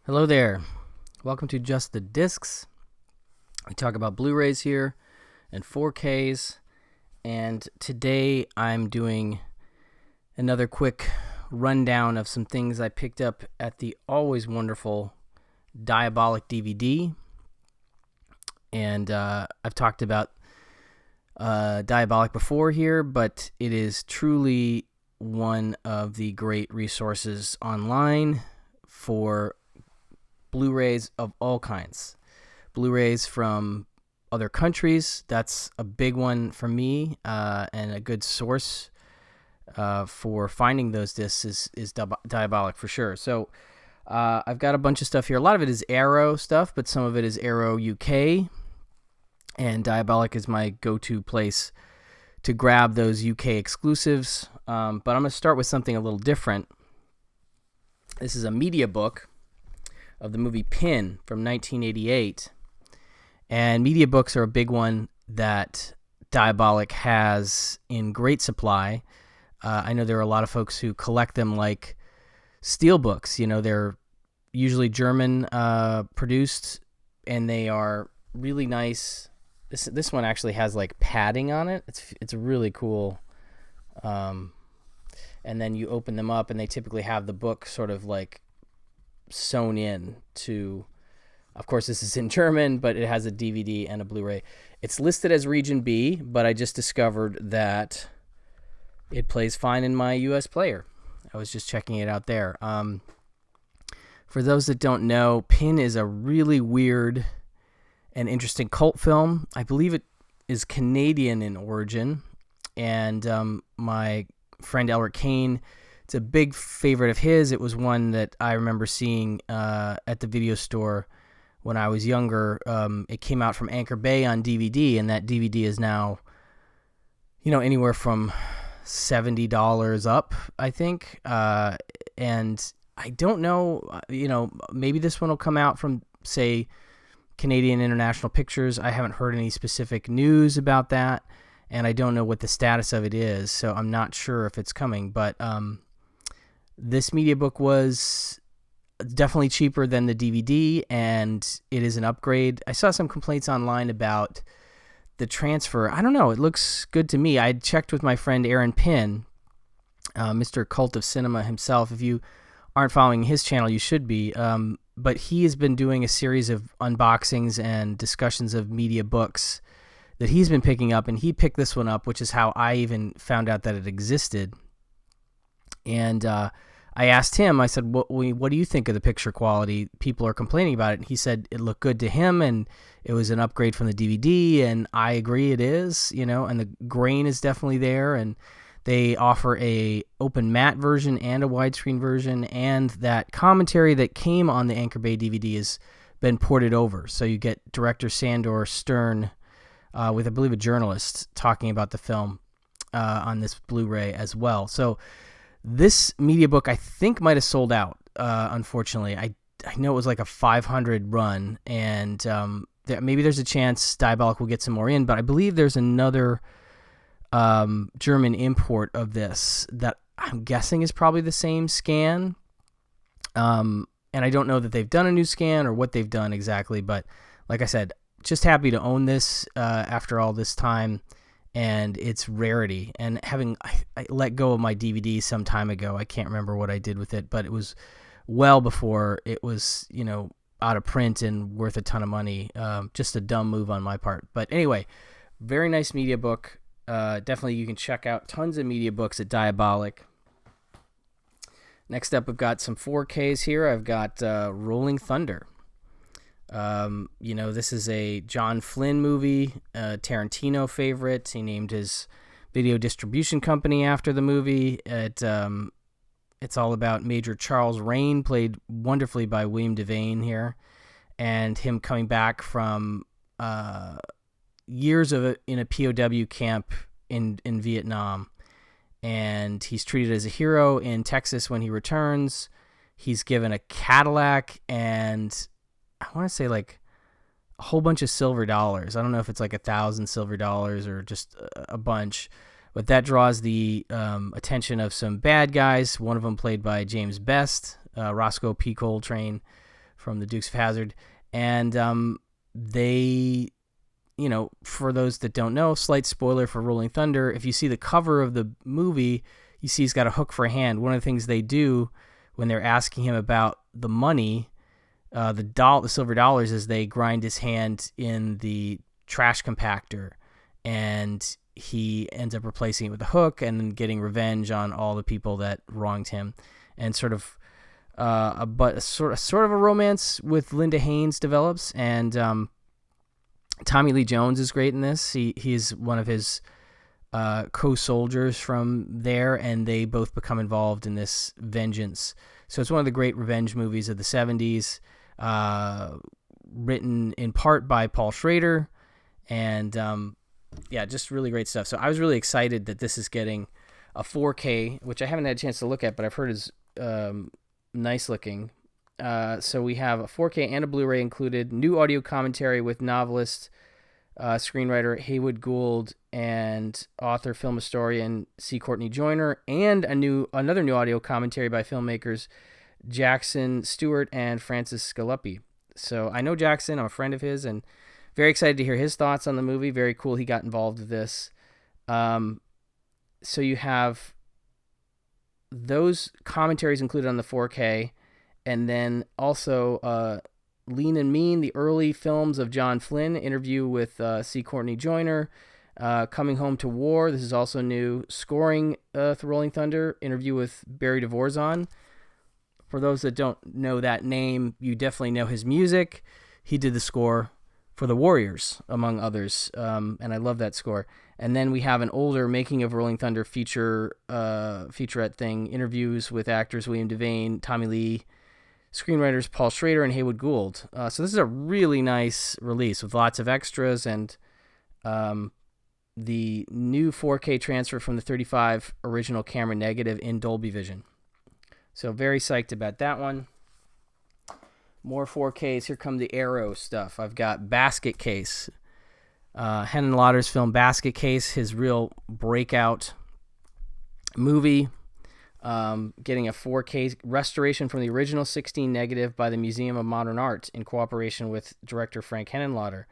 Hello there. Welcome to Just the Discs. We talk about Blu-rays here and 4Ks, and today I'm doing another quick rundown of some things I picked up at the always wonderful DiabolikDVD. And I've talked about Diabolic before here, but it is truly one of the great resources online for Blu-rays of all kinds. Blu-rays from other countries, that's a big one for me, and a good source for finding those discs is Diabolic for sure. So I've got a bunch of stuff here. A lot of it is Arrow stuff, but some of it is Arrow UK, and Diabolic is my go-to place to grab those UK exclusives. But I'm going to start with something a little different. This is a MediaBook of the movie Pin from 1988. And MediaBooks are a big one that Diabolic has in great supply. I know there are a lot of folks who collect them like steelbooks. You know, they're usually German produced, and they are really nice. This one actually has like padding on it. It's really cool. And then you open them up, and they typically have the book sort of like sewn in to, of course this is in German, but it has a DVD and a Blu-ray. It's listed as region B, but I just discovered that it plays fine in my US player. I was just checking it out there. For those that don't know, Pin is a really weird and interesting cult film. I believe it is Canadian in origin, and my friend Elric Kane, it's a big favorite of his. It was one that I remember seeing at the video store when I was younger. It came out from Anchor Bay on DVD, and that DVD is now, anywhere from $70 up, I think. And I don't know, maybe this one will come out from, say, Canadian International Pictures. I haven't heard any specific news about that, and I don't know what the status of it is, so I'm not sure if it's coming. But this MediaBook was definitely cheaper than the DVD, and it is an upgrade. I saw some complaints online about the transfer. I don't know. It looks good to me. I checked with my friend Aaron Pinn, Mr. Cult of Cinema himself. If you aren't following his channel, you should be. But he has been doing a series of unboxings and discussions of MediaBooks that he's been picking up, and he picked this one up, which is how I even found out that it existed. And I asked him, I said, what do you think of the picture quality? People are complaining about it. And he said it looked good to him, and it was an upgrade from the DVD, and I agree it is, and the grain is definitely there, and they offer a open matte version and a widescreen version, and that commentary that came on the Anchor Bay DVD has been ported over. So you get director Sandor Stern with, I believe, a journalist talking about the film on this Blu-ray as well. So this MediaBook, I think, might have sold out, unfortunately. I know it was like a 500 run, and maybe there's a chance Diabolic will get some more in, but I believe there's another German import of this that I'm guessing is probably the same scan. And I don't know that they've done a new scan or what they've done exactly, but like I said, just happy to own this after all this time. And it's rarity. And I let go of my DVD some time ago. I can't remember what I did with it, but it was well before it was, out of print and worth a ton of money. Just a dumb move on my part. But anyway, very nice MediaBook. Definitely you can check out tons of MediaBooks at Diabolic. Next up, we've got some 4Ks here. I've got Rolling Thunder. This is a John Flynn movie, Tarantino favorite. He named his video distribution company after the movie. It's all about Major Charles Rain, played wonderfully by William Devane here, and him coming back from years in a POW camp in Vietnam, and he's treated as a hero in Texas when he returns. He's given a Cadillac and I want to say like a whole bunch of silver dollars. I don't know if it's like 1,000 silver dollars or just a bunch, but that draws the attention of some bad guys. One of them played by James Best, Roscoe P. Coltrane from the Dukes of Hazzard. And they, for those that don't know, slight spoiler for Rolling Thunder, if you see the cover of the movie, you see he's got a hook for a hand. One of the things they do when they're asking him about the money, the silver dollars, is they grind his hand in the trash compactor, and he ends up replacing it with a hook and then getting revenge on all the people that wronged him. And sort of a romance with Linda Haynes develops, and Tommy Lee Jones is great in this. He's one of his co-soldiers from there, and they both become involved in this vengeance. So it's one of the great revenge movies of the 70s, written in part by Paul Schrader, and just really great stuff. So I was really excited that this is getting a 4K, which I haven't had a chance to look at, but I've heard is nice looking. So we have a 4K and a Blu-ray included, new audio commentary with novelist, screenwriter Haywood Gould, and author, film historian C. Courtney Joyner, and another new audio commentary by filmmakers Jackson Stewart and Francis Scaluppi. So I know Jackson, I'm a friend of his, and very excited to hear his thoughts on the movie. Very cool he got involved with this. So you have those commentaries included on the 4K, and then also Lean and Mean, the early films of John Flynn, interview with C. Courtney Joyner, Coming Home to War, this is also new, Scoring Rolling Thunder, interview with Barry Dvorzan. For those that don't know that name, you definitely know his music. He did the score for The Warriors, among others, and I love that score. And then we have an older Making of Rolling Thunder featurette thing, interviews with actors William Devane, Tommy Lee, screenwriters Paul Schrader and Haywood Gould. So this is a really nice release with lots of extras, and the new 4K transfer from the 35 original camera negative in Dolby Vision. So very psyched about that one. More 4Ks. Here come the Arrow stuff. I've got Basket Case. Hennon Lauder's film Basket Case, his real breakout movie. Getting a 4K restoration from the original 16 negative by the Museum of Modern Art in cooperation with director Frank Henenlotter.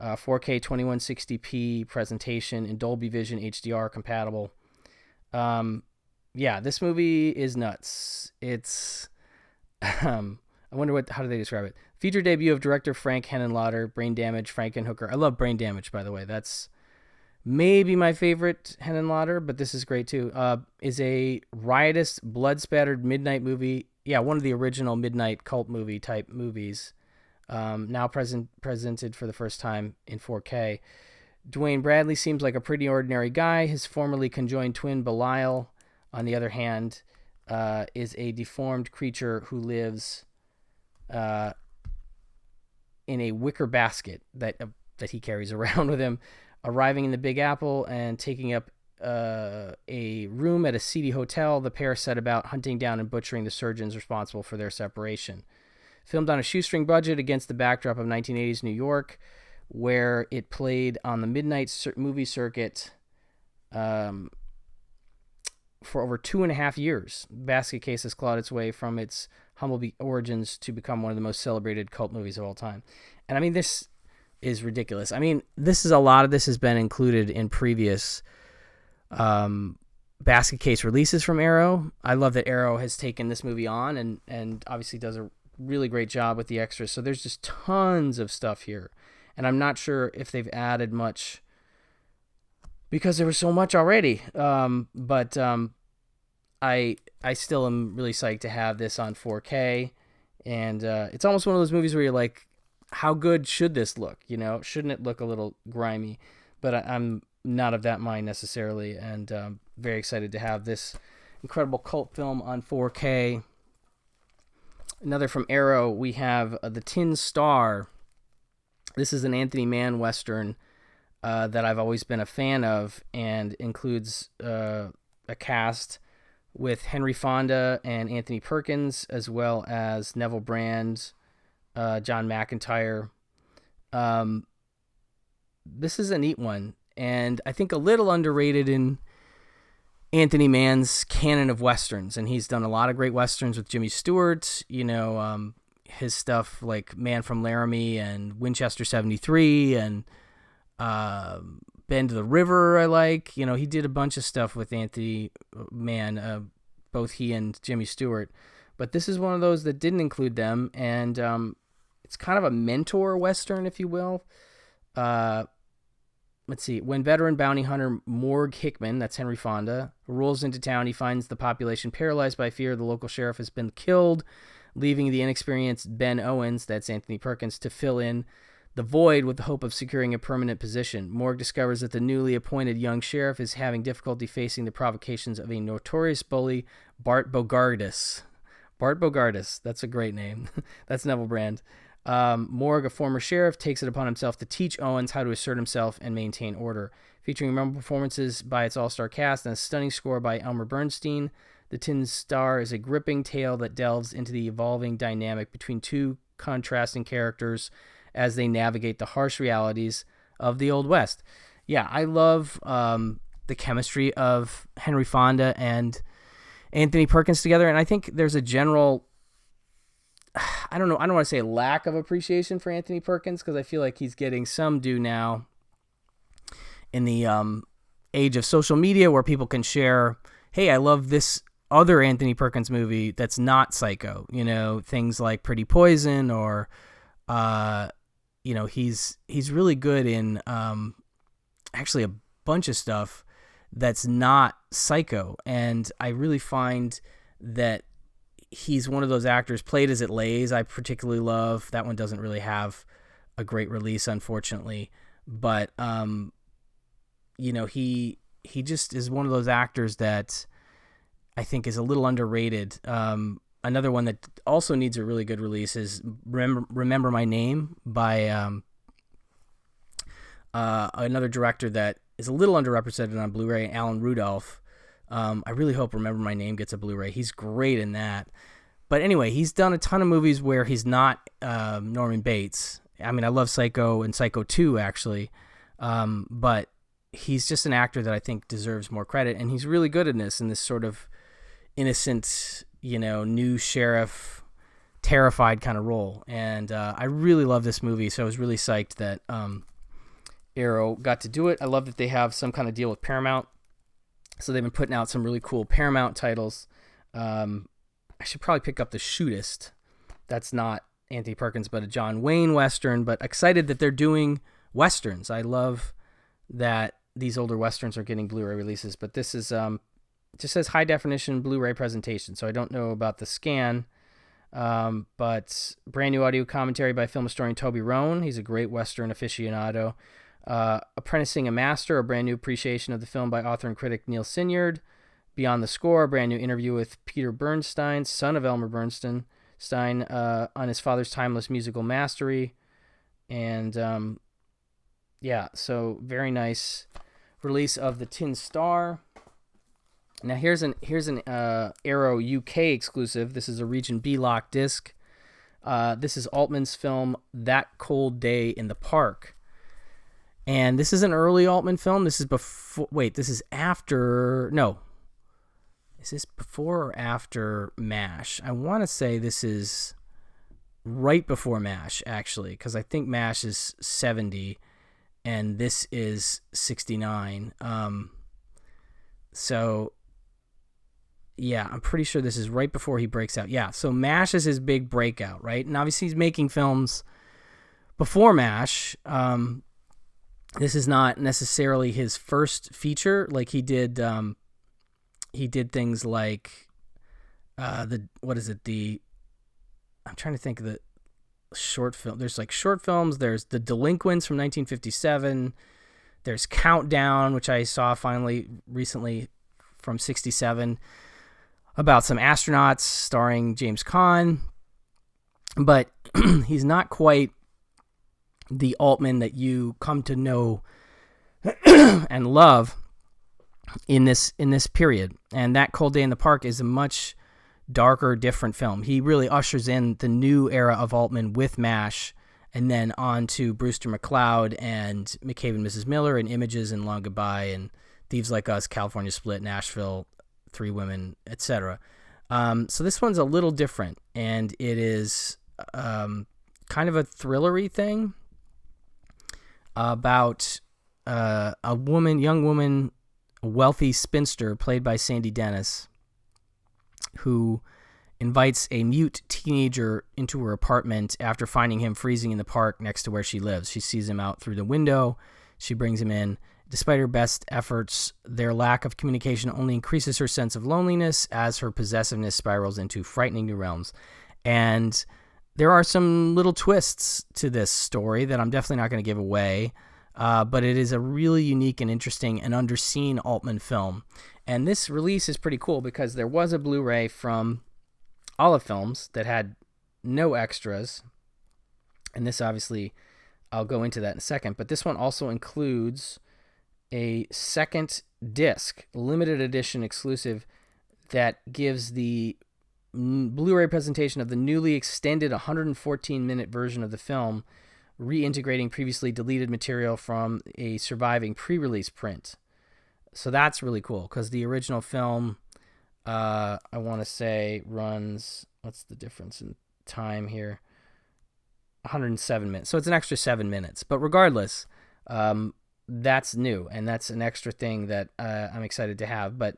4K 2160p presentation in Dolby Vision HDR compatible. This movie is nuts. It's I wonder how do they describe it? Feature debut of director Frank Henenlotter, Brain Damage, Frankenhooker. I love Brain Damage, by the way. That's maybe my favorite Henenlotter, but this is great too. Is a riotous, blood-spattered midnight movie. Yeah, one of the original midnight cult movie type movies. Now presented for the first time in 4K. Dwayne Bradley seems like a pretty ordinary guy. His formerly conjoined twin Belial, on the other hand, is a deformed creature who lives in a wicker basket that he carries around with him, arriving in the Big Apple and taking up a room at a seedy hotel. The pair set about hunting down and butchering the surgeons responsible for their separation. Filmed on a shoestring budget against the backdrop of 1980s New York, where it played on the midnight movie circuit for over 2.5 years. Basket Case has clawed its way from its humble origins to become one of the most celebrated cult movies of all time. And I mean, this is ridiculous. I mean, a lot of this has been included in previous Basket Case releases from Arrow. I love that Arrow has taken this movie on and obviously does a really great job with the extras. So there's just tons of stuff here. And I'm not sure if they've added much because there was so much already. But I still am really psyched to have this on 4K. And it's almost one of those movies where you're like, how good should this look? Shouldn't it look a little grimy? But I'm not of that mind necessarily, and very excited to have this incredible cult film on 4K. Another from Arrow, we have the Tin Star. This is an Anthony Mann Western that I've always been a fan of, and includes a cast with Henry Fonda and Anthony Perkins, as well as Neville Brand, John McIntyre. This is a neat one, and I think a little underrated in Anthony Mann's canon of Westerns, and he's done a lot of great Westerns with Jimmy Stewart, his stuff like Man from Laramie and Winchester 73 and Bend to the River. I like, you know, he did a bunch of stuff with Anthony Mann, both he and Jimmy Stewart. But this is one of those that didn't include them, and it's kind of a mentor Western, if you will. Let's see. When veteran bounty hunter Morg Hickman, that's Henry Fonda, rolls into town, he finds the population paralyzed by fear. The local sheriff has been killed, leaving the inexperienced Ben Owens, that's Anthony Perkins, to fill in the void with the hope of securing a permanent position. Morg discovers that the newly appointed young sheriff is having difficulty facing the provocations of a notorious bully, Bart Bogardus. Bart Bogardus, that's a great name. That's Neville Brand. Morg, a former sheriff, takes it upon himself to teach Owens how to assert himself and maintain order. Featuring memorable performances by its all-star cast and a stunning score by Elmer Bernstein, The Tin Star is a gripping tale that delves into the evolving dynamic between two contrasting characters as they navigate the harsh realities of the Old West. Yeah, I love the chemistry of Henry Fonda and Anthony Perkins together, and I think there's a general, I don't want to say lack of appreciation for Anthony Perkins, because I feel like he's getting some due now in the age of social media where people can share, hey, I love this other Anthony Perkins movie that's not Psycho, you know, things like Pretty Poison, or you know, he's really good in actually a bunch of stuff that's not Psycho, and I really find that he's one of those actors. Played as It Lays, I particularly love. That one doesn't really have a great release, unfortunately, but you know, he just is one of those actors that I think is a little underrated. Another one that also needs a really good release is Remember My Name by another director that is a little underrepresented on Blu-ray, Alan Rudolph. I really hope Remember My Name gets a Blu-ray. He's great in that. But anyway, he's done a ton of movies where he's not Norman Bates. I mean, I love Psycho and Psycho 2, actually. But he's just an actor that I think deserves more credit. And he's really good in this sort of innocent, you know, new sheriff, terrified kind of role. And I really love this movie, so I was really psyched that Arrow got to do it. I love that they have some kind of deal with Paramount. So they've been putting out some really cool Paramount titles. I should probably pick up The Shootist. That's not Anthony Perkins, but a John Wayne Western. But excited that they're doing Westerns. I love that these older Westerns are getting Blu-ray releases. But this is just says high definition Blu-ray presentation, so I don't know about the scan. But brand new audio commentary by film historian Toby Rohn. He's a great Western aficionado. Apprenticing a Master, a brand new appreciation of the film by author and critic Neil Sinyard. Beyond the Score, a brand new interview with Peter Bernstein, son of Elmer Bernstein, on his father's timeless musical mastery. And yeah, so very nice release of the Tin Star. Now here's an Arrow UK exclusive. This is a Region B lock disc. This is Altman's film That Cold Day in the Park. And this is an early Altman film. This is before, wait, this is after, no. Is this before or after MASH? I want to say this is right before MASH, actually, because I think MASH is 70 and this is 69. So, yeah, I'm pretty sure this is right before he breaks out. Yeah, so MASH is his big breakout, right? And obviously he's making films before MASH. This is not necessarily his first feature. Like he did things like I'm trying to think of the short film. There's like short films. There's The Delinquents from 1957. There's Countdown, which I saw finally recently from 67, about some astronauts starring James Caan. But he's not quite the Altman that you come to know and love in this period. And That Cold Day in the Park is a much darker, different film. He really ushers in the new era of Altman with MASH, and then on to Brewster McCloud and McCabe and Mrs. Miller and Images and Long Goodbye and Thieves Like Us, California Split, Nashville, Three Women, etc. So this one's a little different, and it is kind of a thrillery thing about a young woman, a wealthy spinster played by Sandy Dennis, who invites a mute teenager into her apartment after finding him freezing in the park next to where she lives. She sees him out through the window. She brings him in. Despite her best efforts, their lack of communication only increases her sense of loneliness as her possessiveness spirals into frightening new realms. And there are some little twists to this story that I'm definitely not going to give away, but it is a really unique and interesting and underseen Altman film. And this release is pretty cool because there was a Blu-ray from Olive Films that had no extras, and this obviously, I'll go into that in a second, but this one also includes a second disc, limited edition exclusive, that gives the Blu-ray presentation of the newly extended 114-minute version of the film, reintegrating previously deleted material from a surviving pre-release print. So that's really cool, because the original film, I want to say, runs, what's the difference in time here? 107 minutes. So it's an extra 7 minutes. But regardless, that's new, and that's an extra thing that I'm excited to have. But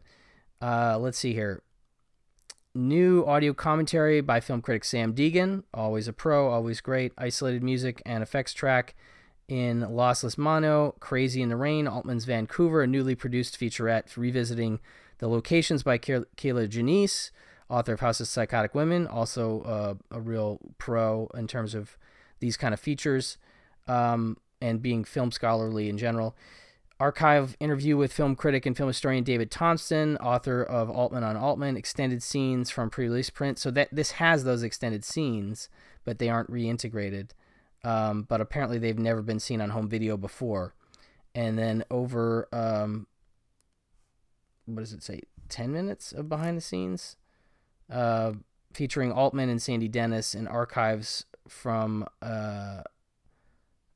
let's see here. New audio commentary by film critic Sam Deegan, always a pro, always great. Isolated music and effects track in lossless mono. Crazy in the Rain, Altman's Vancouver, a newly produced featurette revisiting the locations by Kayla Janice, author of House of Psychotic Women, also a real pro in terms of these kind of features and being film scholarly in general. Archive interview with film critic and film historian David Thompson, author of Altman on Altman, extended scenes from pre-release print. So that this has those extended scenes, but they aren't reintegrated. But apparently they've never been seen on home video before. And then over, what does it say, 10 minutes of behind the scenes, featuring Altman and Sandy Dennis in archives from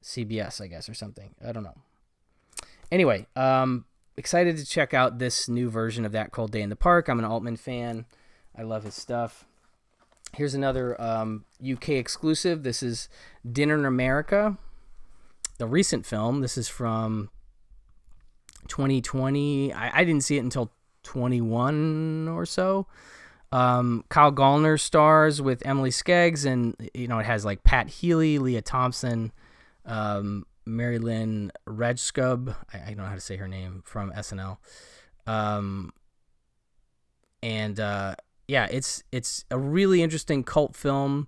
CBS, I guess, or something. I don't know. Anyway, excited to check out this new version of That Cold Day in the Park. I'm an Altman fan. I love his stuff. Here's another UK exclusive. This is Dinner in America, the recent film. This is from 2020. I didn't see it until 21 or so. Kyle Gallner stars with Emily Skeggs, and it has like Pat Healy, Leah Thompson, Mary Lynn Rejskub, I don't know how to say her name, from SNL. It's a really interesting cult film.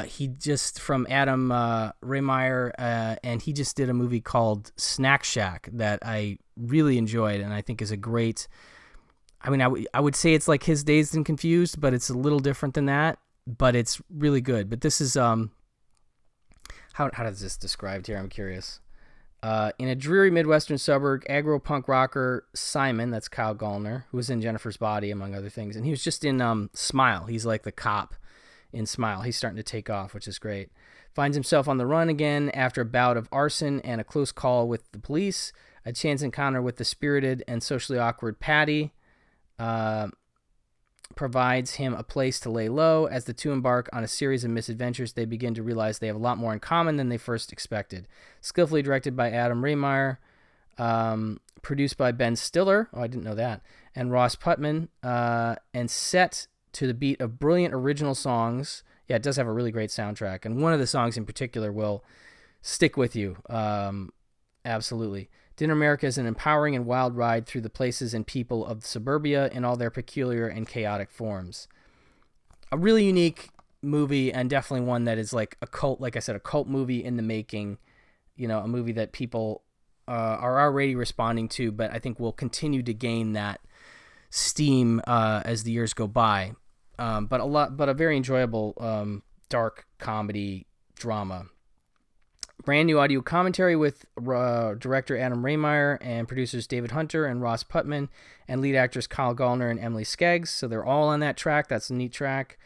He just, from Adam Rehmeyer, and he just did a movie called Snack Shack that I really enjoyed, and I think is a great, I would say it's like his Dazed and Confused, but it's a little different than that, but it's really good. But this is, how does this described here? I'm curious. In a dreary Midwestern suburb, aggro punk rocker Simon, that's Kyle Gallner, who was in Jennifer's Body, among other things, and he was just in Smile. He's like the cop in Smile. He's starting to take off, which is great. Finds himself on the run again after a bout of arson and a close call with the police. A chance encounter with the spirited and socially awkward Patty provides him a place to lay low. As the two embark on a series of misadventures, they begin to realize they have a lot more in common than they first expected. Skillfully directed by Adam Rehmeyer, produced by Ben Stiller, I didn't know that, and Ross Putman, and set to the beat of brilliant original songs. Yeah, it does have a really great soundtrack, and one of the songs in particular will stick with you. Absolutely. Dinner America is an empowering and wild ride through the places and people of suburbia in all their peculiar and chaotic forms. A really unique movie, and definitely one that is like a cult, like I said, a cult movie in the making. A movie that people are already responding to, but I think will continue to gain that steam as the years go by. But a very enjoyable dark comedy drama. Brand new audio commentary with director Adam Rehmeyer and producers David Hunter and Ross Putman and lead actors Kyle Gallner and Emily Skeggs. So they're all on that track. That's a neat track.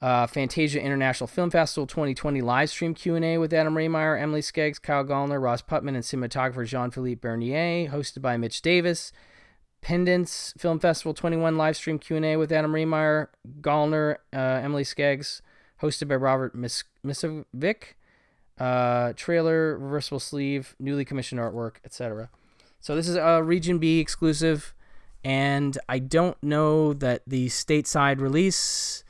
Fantasia International Film Festival 2020 live stream Q&A with Adam Rehmeyer, Emily Skeggs, Kyle Gallner, Ross Putman, and cinematographer Jean-Philippe Bernier, hosted by Mitch Davis. Pendants Film Festival 21 live stream Q&A with Adam Rehmeyer, Gallner, Emily Skeggs, hosted by Robert Misovic. Trailer, reversible sleeve, newly commissioned artwork, etc. So this is a Region B exclusive, and I don't know that the stateside release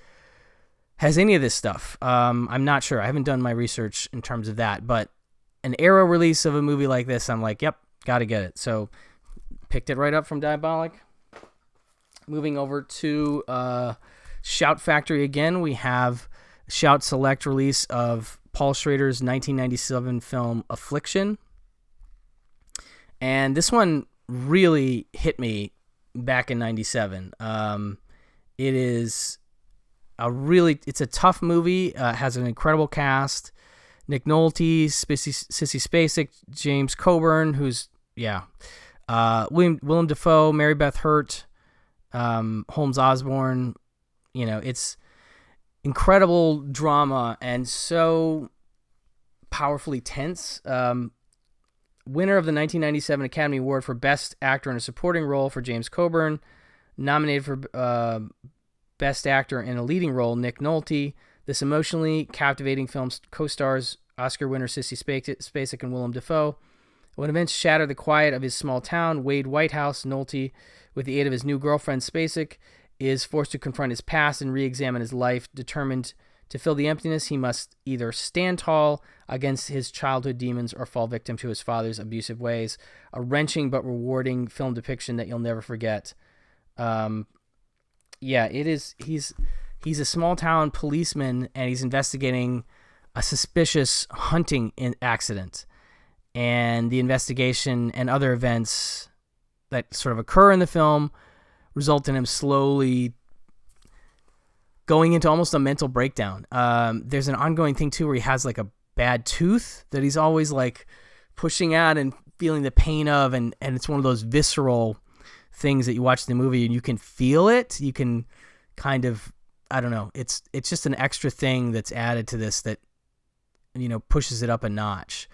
has any of this stuff. I'm not sure. I haven't done my research in terms of that, but an Arrow release of a movie like this, I'm like, yep, gotta get it. So picked it right up from Diabolic. Moving over to Shout Factory again, we have Shout Select release of Paul Schrader's 1997 film Affliction. And this one really hit me back in 97. It's a tough movie, has an incredible cast. Nick Nolte, Sissy Spacek, James Coburn, Willem Dafoe, Mary Beth Hurt, Holmes Osborne. It's incredible drama and so powerfully tense. Winner of the 1997 Academy Award for Best Actor in a Supporting Role for James Coburn. Nominated for Best Actor in a Leading Role, Nick Nolte. This emotionally captivating film co-stars Oscar winner Sissy Spacek and Willem Dafoe. When events shatter the quiet of his small town, Wade Whitehouse, Nolte, with the aid of his new girlfriend Spacek, is forced to confront his past and re-examine his life. Determined to fill the emptiness, he must either stand tall against his childhood demons or fall victim to his father's abusive ways. A wrenching but rewarding film depiction that you'll never forget. It is. He's a small town policeman, and he's investigating a suspicious hunting accident. And the investigation and other events that sort of occur in the film result in him slowly going into almost a mental breakdown. There's an ongoing thing too where he has like a bad tooth that he's always like pushing at and feeling the pain of, and it's one of those visceral things that you watch the movie and you can feel it. You can kind of, I don't know, it's just an extra thing that's added to this that, pushes it up a notch.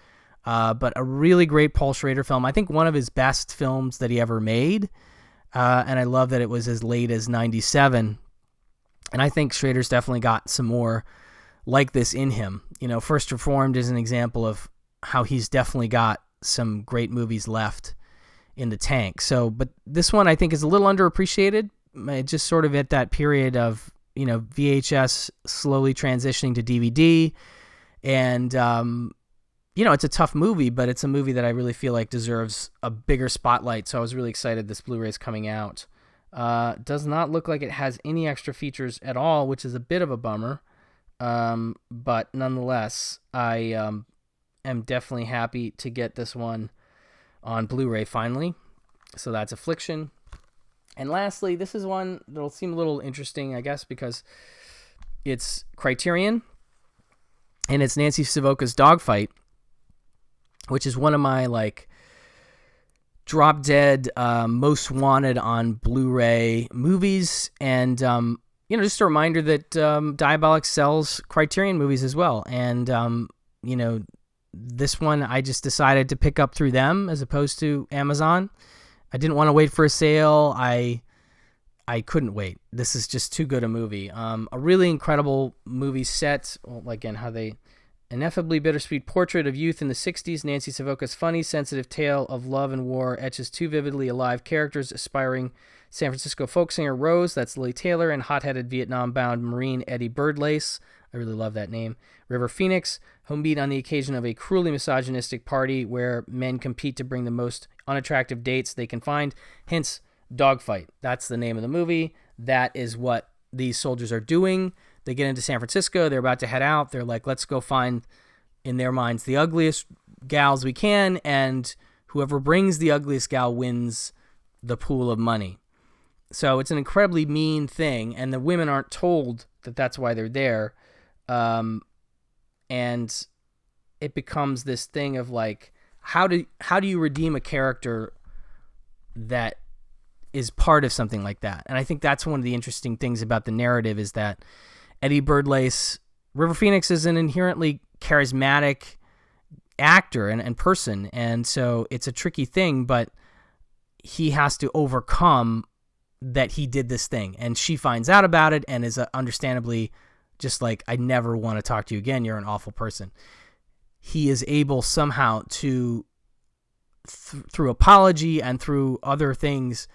But a really great Paul Schrader film. I think one of his best films that he ever made. And I love that it was as late as 97. And I think Schrader's definitely got some more like this in him. First Reformed is an example of how he's definitely got some great movies left in the tank. So, but this one I think is a little underappreciated. Just sort of at that period of, VHS slowly transitioning to DVD. And, it's a tough movie, but it's a movie that I really feel like deserves a bigger spotlight. So I was really excited this Blu-ray is coming out. Does not look like it has any extra features at all, which is a bit of a bummer. But nonetheless, I am definitely happy to get this one on Blu-ray finally. So that's Affliction. And lastly, this is one that'll seem a little interesting, I guess, because it's Criterion, and it's Nancy Savoca's Dogfight, which is one of my drop dead most wanted on Blu-ray movies. And just a reminder that Diabolic sells Criterion movies as well. And this one I just decided to pick up through them as opposed to Amazon. I didn't want to wait for a sale. I couldn't wait. This is just too good a movie. A really incredible movie set. Well, again, how they ineffably bittersweet portrait of youth in the 60s. Nancy Savoca's funny, sensitive tale of love and war etches two vividly alive characters, aspiring San Francisco folk singer Rose, that's Lily Taylor, and hot-headed Vietnam-bound Marine Eddie Birdlace. I really love that name. River Phoenix, who meet on the occasion of a cruelly misogynistic party where men compete to bring the most unattractive dates they can find. Hence, Dogfight. That's the name of the movie. That is what these soldiers are doing. They get into San Francisco. They're about to head out. They're like, let's go find, in their minds, the ugliest gals we can, and whoever brings the ugliest gal wins the pool of money. So it's an incredibly mean thing, and the women aren't told that that's why they're there. And it becomes this thing of how do you redeem a character that is part of something like that? And I think that's one of the interesting things about the narrative is that Eddie Birdlace, River Phoenix is an inherently charismatic actor and person, and so it's a tricky thing, but he has to overcome that he did this thing, and she finds out about it and is understandably just like, I never want to talk to you again. You're an awful person. He is able somehow to, through apology and through other things,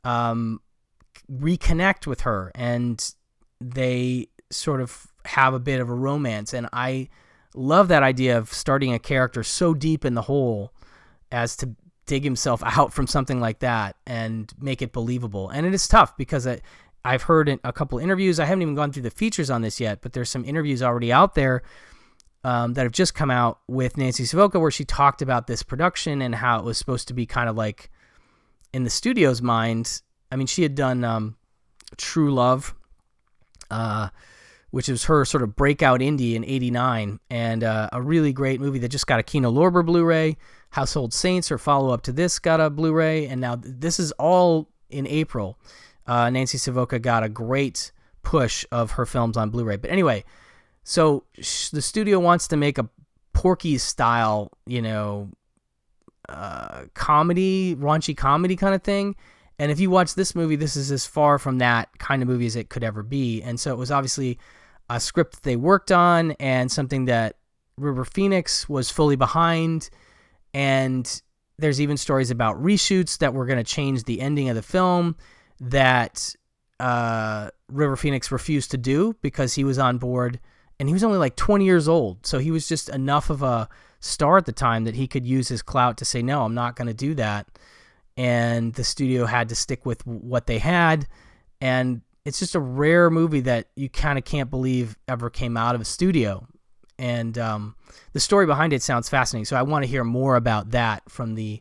reconnect with her, and they sort of have a bit of a romance. And I love that idea of starting a character so deep in the hole as to dig himself out from something like that and make it believable. And it is tough because I've heard in a couple interviews, I haven't even gone through the features on this yet, but there's some interviews already out there that have just come out with Nancy Savoca, where she talked about this production and how it was supposed to be kind of like, in the studio's mind, I mean, she had done True Love, which was her sort of breakout indie in '89, and a really great movie that just got a Kino Lorber Blu-ray. Household Saints, her follow-up to this, got a Blu-ray, and now this is all in April. Nancy Savoca got a great push of her films on Blu-ray. But anyway, so the studio wants to make a Porky's-style, comedy, raunchy comedy kind of thing. And if you watch this movie, this is as far from that kind of movie as it could ever be. And so it was obviously a script that they worked on and something that River Phoenix was fully behind. And there's even stories about reshoots that were going to change the ending of the film that River Phoenix refused to do because he was on board, and he was only like 20 years old. So he was just enough of a star at the time that he could use his clout to say, no, I'm not going to do that. And the studio had to stick with what they had. And it's just a rare movie that you kind of can't believe ever came out of a studio. And the story behind it sounds fascinating. So I want to hear more about that from the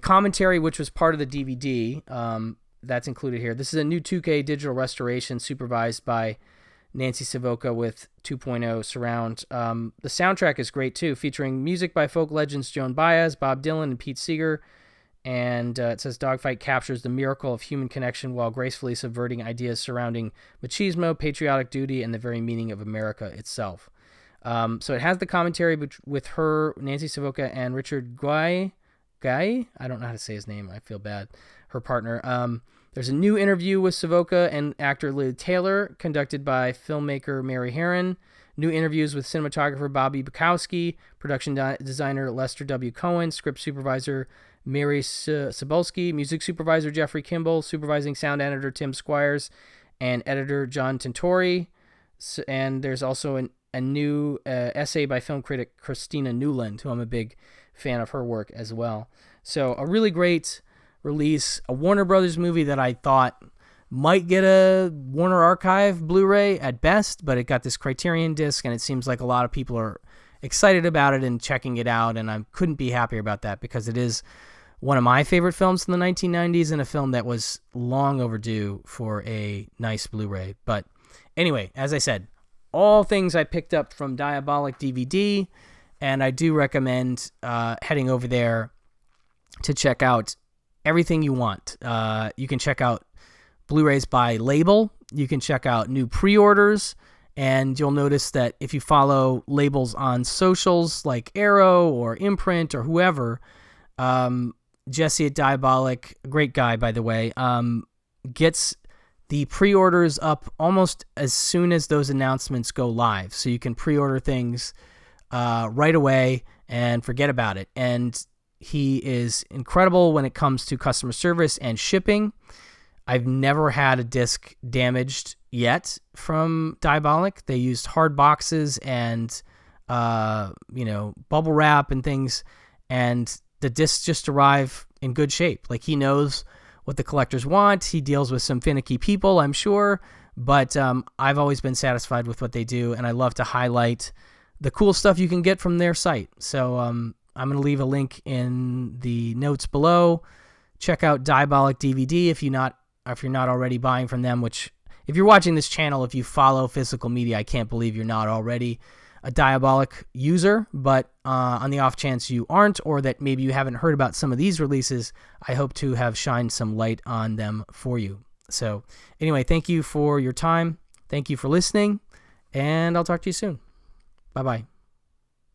commentary, which was part of the DVD. That's included here. This is a new 2K digital restoration supervised by Nancy Savoca with 2.0 surround. The soundtrack is great too, featuring music by folk legends Joan Baez, Bob Dylan, and Pete Seeger. And it says Dogfight captures the miracle of human connection while gracefully subverting ideas surrounding machismo, patriotic duty, and the very meaning of America itself. So it has the commentary with her, Nancy Savoca, and Richard Guy. I don't know how to say his name. I feel bad. Her partner. There's a new interview with Savoca and actor Lily Taylor, conducted by filmmaker Mary Herron. New interviews with cinematographer Bobby Bukowski, production designer Lester W. Cohen, script supervisor Mary Cebulski, music supervisor Jeffrey Kimball, supervising sound editor Tim Squires, and editor John Tintori. And there's also a new essay by film critic Christina Newland, who I'm a big fan of her work as well. So a really great release, a Warner Brothers movie that I thought might get a Warner Archive Blu-ray at best, but it got this Criterion disc, and it seems like a lot of people are excited about it and checking it out, and I couldn't be happier about that because it is one of my favorite films from the 1990s and a film that was long overdue for a nice Blu-ray. But anyway, as I said, all things I picked up from DiabolikDVD, and I do recommend heading over there to check out everything you want. You can check out Blu-rays by label. You can check out new pre-orders, and you'll notice that if you follow labels on socials like Arrow or Imprint or whoever, Jesse at Diabolic, a great guy, by the way, gets the pre-orders up almost as soon as those announcements go live. So you can pre-order things right away and forget about it. And he is incredible when it comes to customer service and shipping. I've never had a disc damaged yet from Diabolic. They used hard boxes and, bubble wrap and things, and the discs just arrive in good shape. Like, he knows what the collectors want. He deals with some finicky people, I'm sure, but I've always been satisfied with what they do, and I love to highlight the cool stuff you can get from their site. So I'm going to leave a link in the notes below. Check out DiabolikDVD if you're not already buying from them, which, if you're watching this channel, if you follow physical media, I can't believe you're not already a Diabolic user. But on the off chance you aren't, or that maybe you haven't heard about some of these releases, I hope to have shined some light on them for you. So anyway, thank you for your time. Thank you for listening, and I'll talk to you soon. Bye-bye.